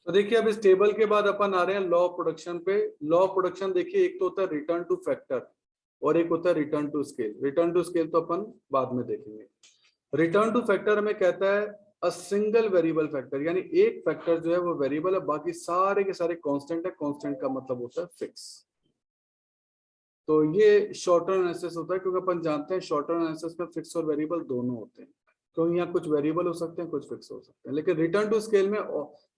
तो देखिए अब इस टेबल के बाद अपन आ रहे हैं लॉ ऑफ प्रोडक्शन पे। लॉ ऑफ प्रोडक्शन देखिए, एक तो होता है रिटर्न टू फैक्टर और एक होता है return to scale. Return to scale तो अपन बाद में देखेंगे। रिटर्न टू फैक्टर हमें कहता है अ सिंगल वेरिएबल फैक्टर, यानी एक फैक्टर जो है वो वेरिएबल है, बाकी सारे के सारे कांस्टेंट है। कांस्टेंट का मतलब होता है फिक्स। तो ये शॉर्ट टर्म एनालिसिस होता है, क्योंकि अपन जानते हैं शॉर्ट टर्म एनालिसिस में फिक्स और वेरिएबल दोनों होते हैं। तो यहाँ कुछ वेरिएबल हो सकते हैं, कुछ फिक्स हो सकते हैं। लेकिन रिटर्न टू स्केल में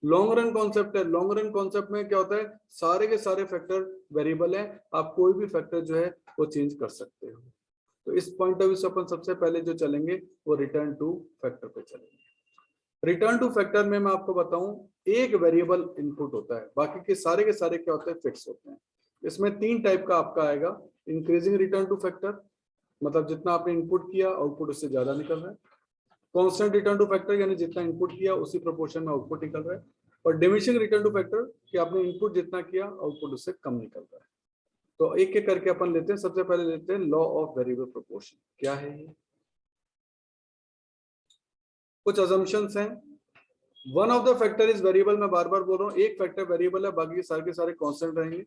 लॉन्ग रन कॉन्सेप्ट है। लॉन्ग रन कॉन्सेप्ट में क्या होता है, सारे के सारे फैक्टर वेरिएबल है, आप कोई भी फैक्टर जो है वो चेंज कर सकते हो। तो इस पॉइंट ऑफ व्यू से अपन सबसे पहले जो चलेंगे वो रिटर्न टू फैक्टर पे चलेंगे। रिटर्न टू फैक्टर में मैं आपको बताऊं, एक वेरिएबल इनपुट होता है, बाकी के सारे क्या होते हैं, फिक्स होते हैं। इसमें तीन टाइप का आपका आएगा। इंक्रीजिंग रिटर्न टू फैक्टर, मतलब जितना आपने इनपुट किया आउटपुट उससे ज्यादा निकल रहा है। कांस्टेंट रिटर्न टू फैक्टर, यानी जितना इनपुट किया उसी प्रोपोर्शन में आउटपुट निकल रहा है। और डिमिनिशिंग रिटर्न टू फैक्टर कि आपने इनपुट जितना किया आउटपुट उससे कम निकल रहा है। तो एक एक करके अपन लेते हैं। सबसे पहले लेते हैं लॉ ऑफ वेरिएबल प्रोपोर्शन। क्या है ये? कुछ अजम्पशंस हैं। One of the factor is variable, मैं बार बार बोल रहा हूँ, एक फैक्टर वेरिएबल है, बाकी के सारे कांस्टेंट रहेंगे।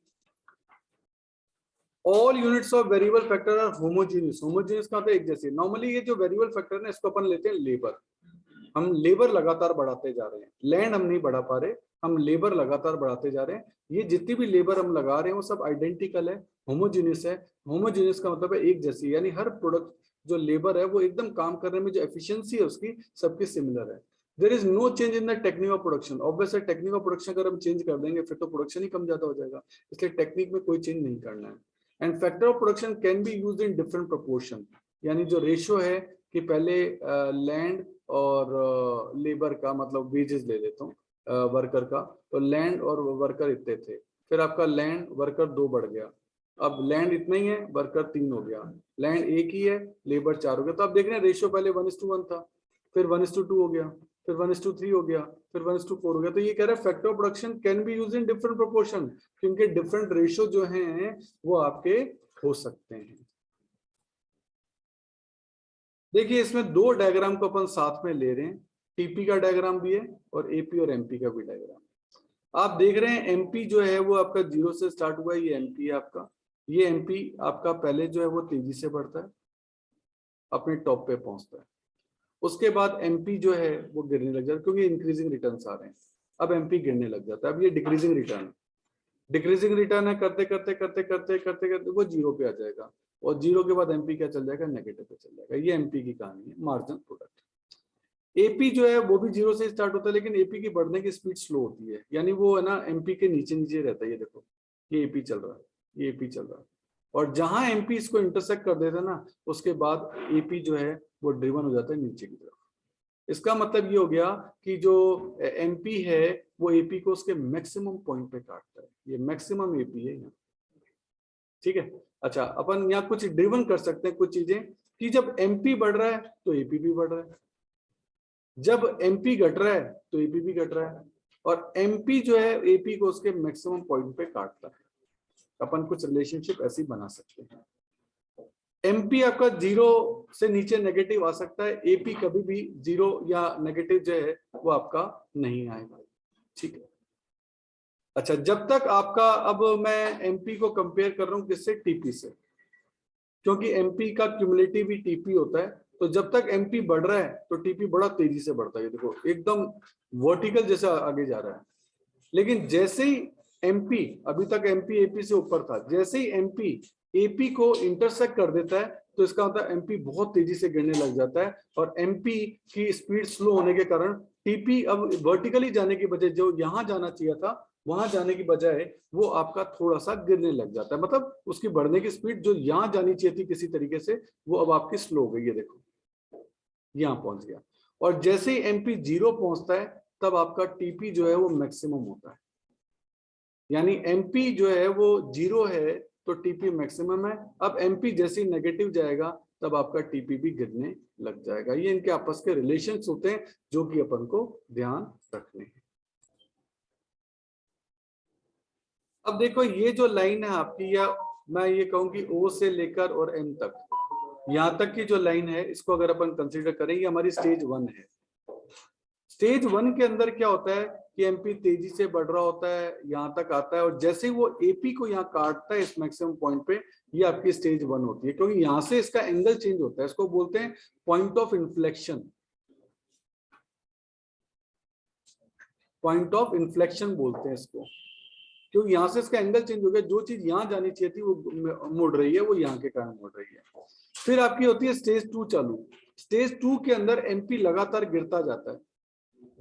All units of variable factor are homogeneous. Homogeneous का मतलब एक जैसे। नॉर्मली ये जो वेरिएबल फैक्टर है इसको अपन लेते हैं लेबर। हम लेबर लगातार बढ़ाते जा रहे हैं, लैंड हम नहीं बढ़ा पा रहे, हम लेबर लगातार बढ़ाते जा रहे हैं। ये जितनी भी लेबर हम लगा रहे हैं वो सब आइडेंटिकल है, होमोजेनियस है। होमोजेनियस का मतलब है एक जैसी, यानी हर प्रोडक्ट जो लेबर है वो एकदम काम करने में जो एफिशिएंसी है उसकी सबकी सिमिलर है। There is no change in the technique of production. Obviously technique of production अगर हम चेंज कर देंगे फिर तो प्रोडक्शन ही कम ज्यादा हो जाएगा, इसलिए टेक्निक में कोई चेंज नहीं करना है। And factor of production can be used in different proportion, यानी जो रेशियो है कि पहले लैंड और लेबर का, मतलब वेजेस ले लेता हूँ वर्कर का, तो लैंड और वर्कर इतने थे, फिर आपका लैंड वर्कर 2 बढ़ गया, अब लैंड इतना ही है वर्कर 3 हो गया, लैंड एक ही है लेबर 4 हो गया। तो आप देख रहे हैं रेशियो पहले 1:1 था, फिर 1:2 हो गया, फिर 1:3 हो गया, फिर 1:4 हो गया। तो ये कह रहा है factor of production can be use in different proportion, क्योंकि डिफरेंट रेशियो जो हैं वो आपके हो सकते हैं। देखिए इसमें दो डायग्राम को अपन साथ में ले रहे हैं, टीपी का डायग्राम भी है और एपी और एमपी का भी डायग्राम। आप देख रहे हैं एमपी जो है वो आपका 0 से स्टार्ट हुआ है, ये एमपी है आपका। ये एमपी आपका पहले जो है वो तेजी से बढ़ता है, अपने टॉप पे पहुंचता है। उसके बाद एमपी जो है वो गिरने लग जाता है, क्योंकि इंक्रीजिंग रिटर्न्स आ रहे हैं। अब एमपी गिरने लग जाता है, अब ये डिक्रीजिंग रिटर्न है। डिक्रीजिंग रिटर्न है, करते करते करते करते करते करते वो 0 पे आ जाएगा, और 0 के बाद एमपी क्या चल जाएगा, नेगेटिव पे चल जाएगा। ये एमपी की कहानी है, मार्जिनल प्रोडक्ट। एपी जो है वो भी 0 से स्टार्ट होता है, लेकिन एपी की बढ़ने की स्पीड स्लो होती है, यानी वो है ना एमपी के नीचे नीचे रहता है। ये देखो ये एपी चल रहा है, ये एपी चल रहा है, और जहां एमपी इसको इंटरसेक्ट कर देता है ना, उसके बाद एपी जो है वो ड्रिवन हो जाता है नीचे की तरफ। इसका मतलब ये हो गया कि जो एमपी है वो एपी को उसके मैक्सिमम पॉइंट पे काटता है। ये मैक्सिमम एपी है यहाँ, ठीक है। अच्छा, अपन यहाँ कुछ ड्रिवन कर सकते हैं कुछ चीजें, कि जब एमपी बढ़ रहा है तो एपी भी बढ़ रहा है, जब एमपी घट रहा है तो एपी भी घट रहा है, और एमपी जो है एपी को उसके मैक्सिमम पॉइंट पे काटता है। अपन कुछ रिलेशनशिप ऐसी बना सकते हैं। एमपी आपका 0 से नीचे नेगेटिव आ सकता है, एपी कभी भी 0 या नेगेटिव जो है वो आपका नहीं आएगा, ठीक है। अच्छा, जब तक आपका, अब मैं एमपी को कंपेयर कर रहा हूं किससे, टीपी से, क्योंकि एमपी का क्यूमुलेटिव भी टीपी होता है। तो जब तक एमपी बढ़ रहा है तो टीपी बड़ा तेजी से बढ़ता है, देखो एकदम वर्टिकल जैसा आगे जा रहा है। लेकिन जैसे ही एमपी, अभी तक एमपी एपी से ऊपर था, जैसे ही एमपी एपी को इंटरसेक्ट कर देता है तो इसका मतलब एमपी बहुत तेजी से गिरने लग जाता है, और एमपी की स्पीड स्लो होने के कारण टीपी अब वर्टिकली जाने की बजाय, जो यहां जाना चाहिए था वहां जाने की बजाय वो आपका थोड़ा सा गिरने लग जाता है। मतलब उसकी बढ़ने की स्पीड जो यहां जानी चाहिए थी किसी तरीके से, वो अब आपकी स्लो हो गई है, देखो यहां पहुंच गया। और जैसे ही एमपी 0 पहुंचता है तब आपका टीपी जो है वो मैक्सिमम होता है, यानी एमपी जो है वो 0 है तो टीपी मैक्सिमम है। अब एमपी जैसे ही नेगेटिव जाएगा तब आपका टीपी भी गिरने लग जाएगा। ये इनके आपस के रिलेशंस होते हैं जो कि अपन को ध्यान रखने हैं। अब देखो ये जो लाइन है आपकी, या मैं ये कहूंगी ओ से लेकर और एन तक, यहां तक की जो लाइन है इसको अगर अपन कंसीडर करें, ये हमारी स्टेज 1 है। स्टेज 1 के अंदर क्या होता है कि एमपी तेजी से बढ़ रहा होता है, यहां तक आता है, और जैसे ही वो एपी को यहाँ काटता है इस मैक्सिमम पॉइंट पे, ये आपकी स्टेज 1 होती है, क्योंकि यहां से इसका एंगल चेंज होता है। इसको बोलते हैं point of inflection. Point of inflection बोलते हैं इसको, क्योंकि यहां से इसका एंगल चेंज हो गया, जो चीज यहां जानी चाहिए थी वो मुड़ रही है, वो यहाँ के कारण मुड़ रही है। फिर आपकी होती है स्टेज 2 चालू। स्टेज 2 के अंदर एमपी लगातार गिरता जाता है,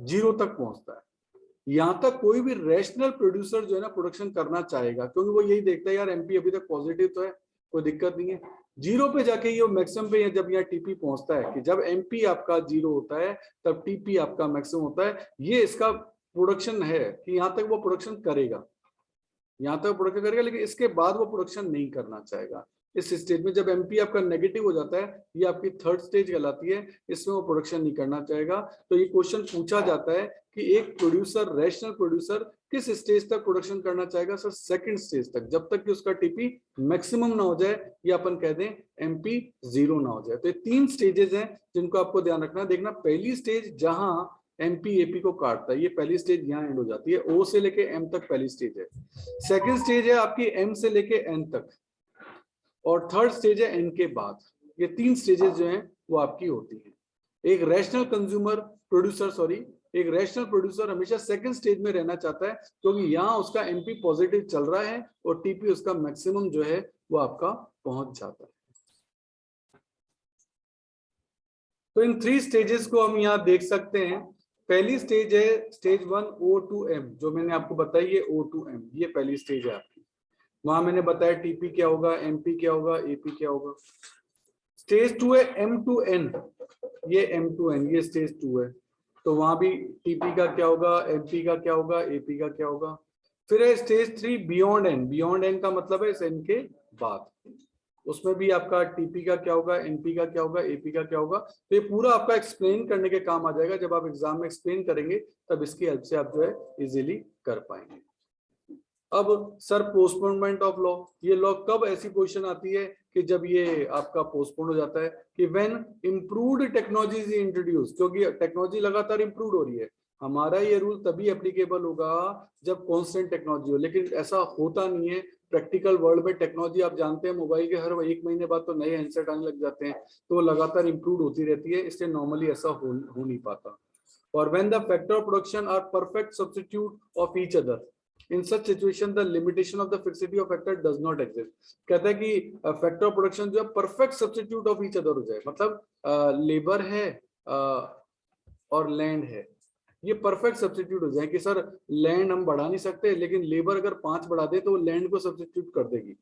0 तक पहुंचता है। यहां तक कोई भी रैशनल प्रोड्यूसर जो है ना प्रोडक्शन करना चाहेगा, क्योंकि वो यही देखता है यार एमपी अभी तक पॉजिटिव तो है, कोई दिक्कत नहीं है। 0 पे जाके ये मैक्सिमम पे जब यहाँ टीपी पहुंचता है, कि जब एमपी आपका 0 होता है तब टीपी आपका मैक्सिमम होता है। ये इसका प्रोडक्शन है कि यहाँ तक वो प्रोडक्शन करेगा, यहाँ तक प्रोडक्शन करेगा, लेकिन इसके बाद वो प्रोडक्शन नहीं करना चाहेगा। इस स्टेज में जब एमपी आपका नेगेटिव हो जाता है, ये आपकी थर्ड स्टेज कहलाती है, इसमें वो प्रोडक्शन नहीं करना चाहेगा। तो ये क्वेश्चन पूछा जाता है कि एक प्रोड्यूसर, रैशनल प्रोड्यूसर किस स्टेज तक प्रोडक्शन करना चाहेगा? सर सेकंड स्टेज तक, जब तक कि उसका टीपी मैक्सिमम ना हो जाए, या अपन कह दें एमपी 0 ना हो जाए। तो ये 3 स्टेजेस हैं जिनको आपको ध्यान रखना। देखना, पहली स्टेज जहां एमपी एपी को काटता है, ये पहली स्टेज यहाँ एंड हो जाती है, ओ से लेके एम तक पहली स्टेज है। सेकंड स्टेज है आपकी एम से लेके एन तक, और थर्ड स्टेज है एन के बाद। ये 3 स्टेजेस जो हैं वो आपकी होती हैं। एक रैशनल कंज्यूमर प्रोड्यूसर, सॉरी, एक रैशनल प्रोड्यूसर हमेशा सेकंड स्टेज में रहना चाहता है, क्योंकि यहाँ उसका एमपी पॉजिटिव चल रहा है और टीपी उसका मैक्सिमम जो है वो आपका पहुंच जाता है। तो इन 3 स्टेजेस को हम यहाँ देख सकते हैं। पहली स्टेज है स्टेज 1 O2M, जो मैंने आपको बताई, ये O2M, ये पहली स्टेज है आपकी। वहां मैंने बताया टीपी क्या होगा, एमपी क्या होगा, एपी क्या होगा। स्टेज 2 है M2N, ये M2N, ये स्टेज 2 है। तो वहां भी टीपी का क्या होगा, एमपी का क्या होगा, एपी का क्या होगा। फिर है stage 3 beyond N. Beyond N का मतलब है इस एन के बाद, उसमें भी आपका टीपी का क्या होगा, एनपी का क्या होगा, एपी का क्या होगा। तो ये पूरा आपका एक्सप्लेन करने के काम आ जाएगा। जब आप एग्जाम में एक्सप्लेन करेंगे तब इसकी हेल्प से आप जो है इजीली कर पाएंगे। अब सर पोस्टपोनमेंट ऑफ लॉ, ये लॉ कब ऐसी पोजीशन आती है कि जब ये आपका पोस्टपोन हो जाता है, कि when improved technology is introduce, क्योंकि टेक्नोलॉजी लगातार इम्प्रूव हो रही है। हमारा ये रूल तभी एप्लीकेबल होगा जब कांस्टेंट टेक्नोलॉजी हो, लेकिन ऐसा होता नहीं है। प्रैक्टिकल वर्ल्ड में टेक्नोलॉजी आप जानते हैं, मोबाइल के हर 1 महीने बाद तो नए हैंडसेट आने लग जाते हैं, तो लगातार इम्प्रूव होती रहती है, इसलिए नॉर्मली ऐसा हो नहीं पाता। और when the factor of production are perfect substitute of each other, in such situation the limitation of the fixity of factor does not exist। कहता है कि फैक्टर ऑफ प्रोडक्शन जो है perfect substitute of each other हो जाए, मतलब labour है और लैंड है, ये परफेक्ट सब्स्टिट्यूट हो जाए। कि सर लैंड हम बढ़ा नहीं सकते, लेकिन लेबर अगर 5 बढ़ा दे तो वो लैंड को सब्स्टिट्यूट कर देगी।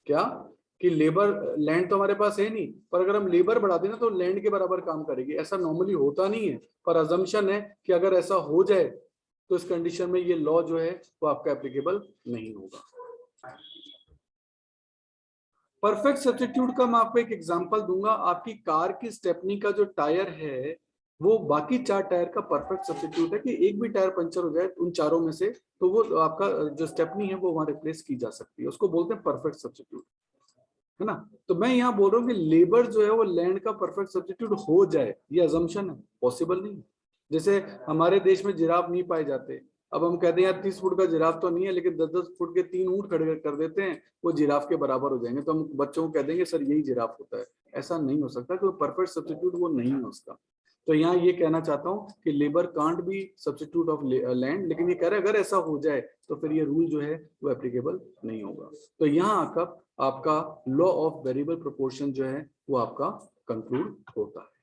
क्या कि लेबर, लैंड तो हमारे पास है नहीं, पर अगर हम लेबर बढ़ा देना तो लैंड के बराबर काम करेगी। ऐसा नॉर्मली होता नहीं है, पर अजम्पशन है कि अगर ऐसा हो जाए तो इस कंडीशन में ये लॉ जो है वो आपका एप्लीकेबल नहीं होगा। परफेक्ट सब्स्टिट्यूट का मैं आपको एक एग्जांपल दूंगा। आपकी कार की स्टेपनी का जो टायर है वो बाकी 4 टायर का परफेक्ट सब्स्टिट्यूट है, कि एक भी टायर पंचर हो जाए उन चारों में से तो वो आपका जो स्टेपनी है वो वहां रिप्लेस की जा सकती है, उसको बोलते हैं परफेक्ट सब्स्टिट्यूट, है ना। तो मैं यहाँ बोल रहा हूँ कि लेबर जो है वो लैंड का परफेक्ट सब्स्टिट्यूट हो जाए, ये अजम्पशन है, पॉसिबल नहीं। जैसे हमारे देश में जिराफ नहीं पाए जाते, अब हम कहते हैं यार 30 फुट का जिराफ तो नहीं है, लेकिन 10-10 फुट के 3 ऊंट खड़े कर देते हैं, वो जिराफ के बराबर हो जाएंगे, तो हम बच्चों को कह देंगे सर यही जिराफ होता है। ऐसा नहीं हो सकता, क्योंकि परफेक्ट सब्स्टिट्यूट वो नहीं है उसका। तो यहाँ ये कहना चाहता हूँ कि labour can't be substitute of land, लेकिन ये कह रहा है अगर ऐसा हो जाए तो फिर ये रूल जो है वो एप्लीकेबल नहीं होगा। तो यहाँ आकर आपका लॉ ऑफ वेरिएबल प्रोपोर्शन जो है वो आपका कंक्लूड होता है।